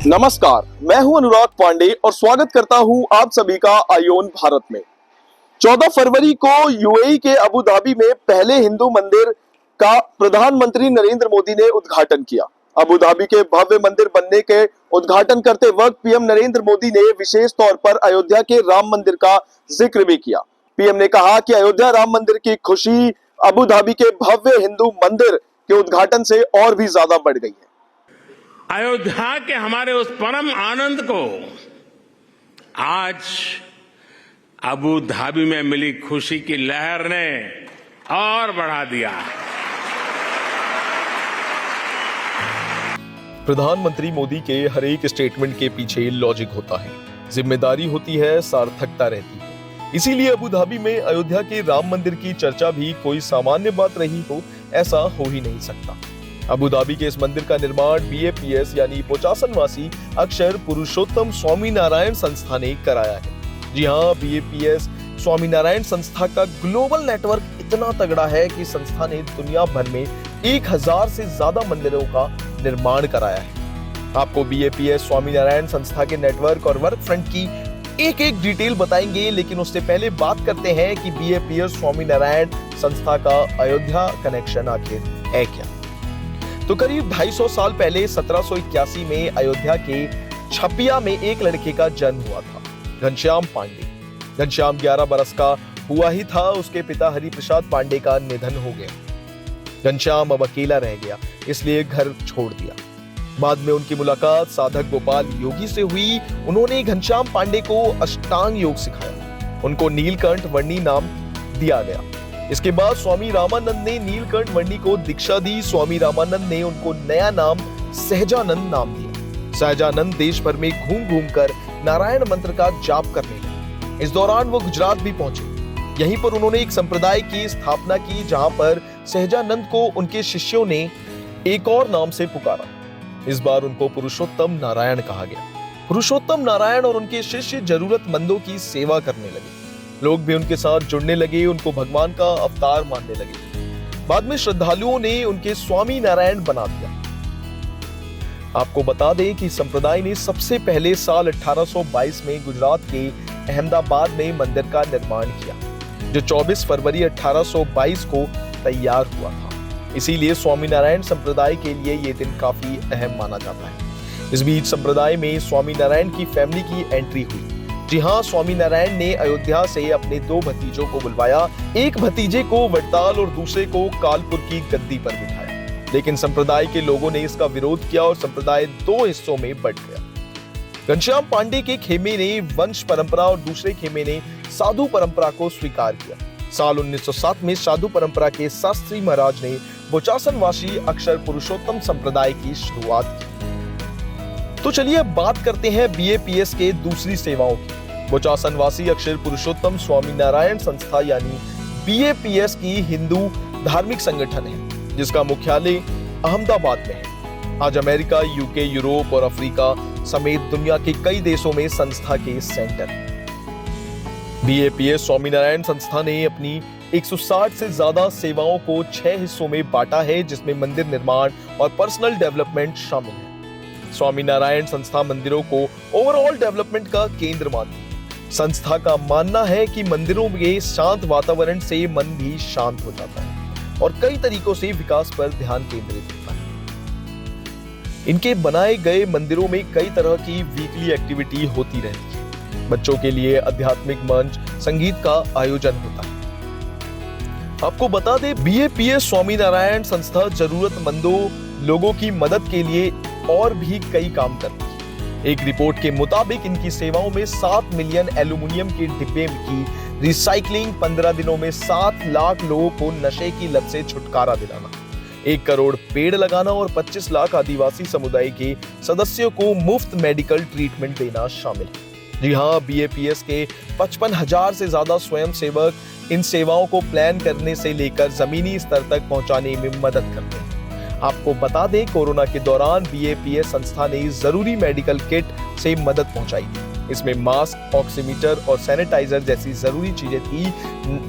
नमस्कार, मैं हूं अनुराग पांडे और स्वागत करता हूं आप सभी का आयोन भारत में। 14 फरवरी को यूएई के अबू धाबी में पहले हिंदू मंदिर का प्रधानमंत्री नरेंद्र मोदी ने उद्घाटन किया। अबू धाबी के भव्य मंदिर बनने के उद्घाटन करते वक्त पीएम नरेंद्र मोदी ने विशेष तौर पर अयोध्या के राम मंदिर का जिक्र भी किया। पीएम ने कहा कि अयोध्या राम मंदिर की खुशी अबू धाबी के भव्य हिंदू मंदिर के उद्घाटन से और भी ज्यादा बढ़ गई है। अयोध्या के हमारे उस परम आनंद को आज अबू धाबी में मिली खुशी की लहर ने और बढ़ा दिया। प्रधानमंत्री मोदी के हर एक स्टेटमेंट के पीछे लॉजिक होता है, जिम्मेदारी होती है, सार्थकता रहती है। इसीलिए अबू धाबी में अयोध्या के राम मंदिर की चर्चा भी कोई सामान्य बात रही हो, ऐसा हो ही नहीं सकता। अबू धाबी के इस मंदिर का निर्माण BAPS यानी बोचासनवासी अक्षर पुरुषोत्तम स्वामीनारायण संस्था ने कराया है। जी हाँ, BAPS स्वामीनारायण संस्था का ग्लोबल नेटवर्क इतना तगड़ा है कि संस्था ने दुनिया भर में 1000 से ज्यादा मंदिरों का निर्माण कराया है। आपको BAPS स्वामीनारायण संस्था के नेटवर्क और वर्क फ्रंट की एक एक डिटेल बताएंगे, लेकिन उससे पहले बात करते हैं कि BAPS स्वामीनारायण संस्था का अयोध्या कनेक्शन आखिर है क्या। तो करीब 250 साल पहले 1781 में अयोध्या के छपिया में एक लड़के का जन्म हुआ था, घनश्याम पांडे। घनश्याम 11 बरस का हुआ ही था, उसके पिता हरिप्रसाद पांडे का निधन हो गया। घनश्याम अब अकेला रह गया, इसलिए घर छोड़ दिया। बाद में उनकी मुलाकात साधक गोपाल योगी से हुई। उन्होंने घनश्याम पांडे को अष्टांग योग सिखाया। उनको नीलकंठ वर्णी नाम दिया गया। इसके बाद स्वामी रामानंद ने नीलकंठ वर्णी को दीक्षा दी। स्वामी रामानंद ने उनको नया नाम सहजानंद नाम दिया। सहजानंद देश भर में घूम घूम कर नारायण मंत्र का जाप करने लगे। इस दौरान वो गुजरात भी पहुंचे। यहीं पर उन्होंने एक संप्रदाय की स्थापना की, जहां पर सहजानंद को उनके शिष्यों ने एक और नाम से पुकारा। इस बार उनको पुरुषोत्तम नारायण कहा गया। पुरुषोत्तम नारायण और उनके शिष्य जरूरतमंदों की सेवा करने लगे। लोग भी उनके साथ जुड़ने लगे, उनको भगवान का अवतार मानने लगे। बाद में श्रद्धालुओं ने उनके स्वामी नारायण बना दिया। आपको बता दें कि संप्रदाय ने सबसे पहले साल 1822 में गुजरात के अहमदाबाद में मंदिर का निर्माण किया, जो 24 फरवरी 1822 को तैयार हुआ था। इसीलिए स्वामीनारायण संप्रदाय के लिए ये दिन काफी अहम माना जाता है। इस बीच संप्रदाय में स्वामीनारायण की फैमिली की एंट्री हुई। जी हाँ, स्वामीनारायण ने अयोध्या से अपने 2 भतीजों को बुलवाया। एक भतीजे को वड़ताल और दूसरे को कालपुर की गद्दी पर बिठाया। लेकिन संप्रदाय के लोगों ने इसका विरोध किया और संप्रदाय 2 हिस्सों में बंट गया। घनश्याम पांडे के खेमे ने वंश परंपरा और दूसरे खेमे ने साधु परंपरा को स्वीकार किया। साल 1907 में साधु परंपरा के शास्त्री महाराज ने बोचासनवासी अक्षर पुरुषोत्तम संप्रदाय की शुरुआत की। तो चलिए अब बात करते हैं BAPS के दूसरी सेवाओं की। बोचासनवासी अक्षर पुरुषोत्तम स्वामीनारायण संस्था यानी BAPS की हिंदू धार्मिक संगठन है, जिसका मुख्यालय अहमदाबाद में है। आज अमेरिका, UK, यूरोप और अफ्रीका समेत दुनिया के कई देशों में संस्था के सेंटर हैं। BAPS स्वामीनारायण संस्था ने अपनी 160 से ज्यादा सेवाओं को 6 हिस्सों में बांटा है, जिसमें मंदिर निर्माण और पर्सनल डेवलपमेंट शामिल है। स्वामीनारायण संस्था मंदिरों को ओवरऑल डेवलपमेंट का केंद्र मानती है। संस्था का मानना है कि मंदिरों में शांत वातावरण से मन भी शांत हो जाता है और कई तरीकों से विकास पर ध्यान केंद्रित होता है। इनके बनाए गए मंदिरों में कई तरह की वीकली एक्टिविटी होती रहती है। बच्चों के लिए आध्यात्मिक मंच, संगीत का आयोजन होता है। आपको बता दें, BAPS स्वामीनारायण संस्था जरूरतमंदों लोगों की मदद के लिए और भी कई काम करती है। एक रिपोर्ट के मुताबिक इनकी सेवाओं में 7 मिलियन एल्यूमिनियम के डिब्बे की रिसाइकलिंग, 15 दिनों में 7 लाख लोगों को नशे की लत से छुटकारा दिलाना, 1 करोड़ पेड़ लगाना और 25 लाख आदिवासी समुदाय के सदस्यों को मुफ्त मेडिकल ट्रीटमेंट देना शामिल है। जी हाँ, BAPS के 55,000 से ज्यादा स्वयंसेवक इन सेवाओं को प्लान करने से लेकर जमीनी स्तर तक पहुंचाने में मदद करते हैं। आपको बता दें, कोरोना के दौरान BAPS संस्था ने जरूरी मेडिकल किट से मदद पहुंचाई थी। इसमें मास्क, ऑक्सीमीटर और सैनिटाइजर जैसी जरूरी चीजें थी।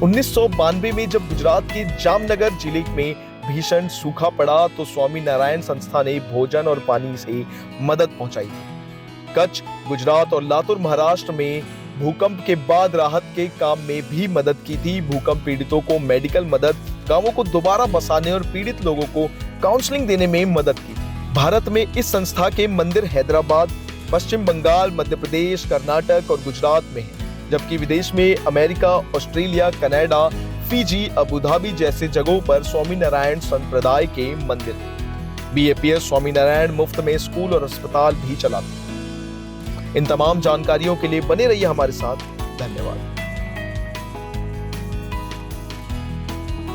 1992 में जब गुजरात के जामनगर जिले में भीषण सूखा पड़ा तो स्वामीनारायण संस्था ने भोजन और पानी से मदद पहुंचाई थी। कच्छ, गुजरात और लातूर महाराष्ट्र में भूकंप के बाद राहत के काम में भी मदद की थी। भूकंप पीड़ितों को मेडिकल मदद, गांवों को दोबारा बसाने और पीड़ित लोगों को काउंसलिंग देने में मदद की। भारत में इस संस्था के मंदिर हैदराबाद, पश्चिम बंगाल, मध्य प्रदेश, कर्नाटक और गुजरात में है, जबकि विदेश में America, Australia, Canada, Fiji, Abu Dhabi जैसे जगहों पर स्वामीनारायण संप्रदाय के मंदिर हैं। BAPS स्वामीनारायण मुफ्त में स्कूल और अस्पताल भी चलाते हैं। इन तमाम जानकारियों के लिए बने रहिए हमारे साथ। धन्यवाद।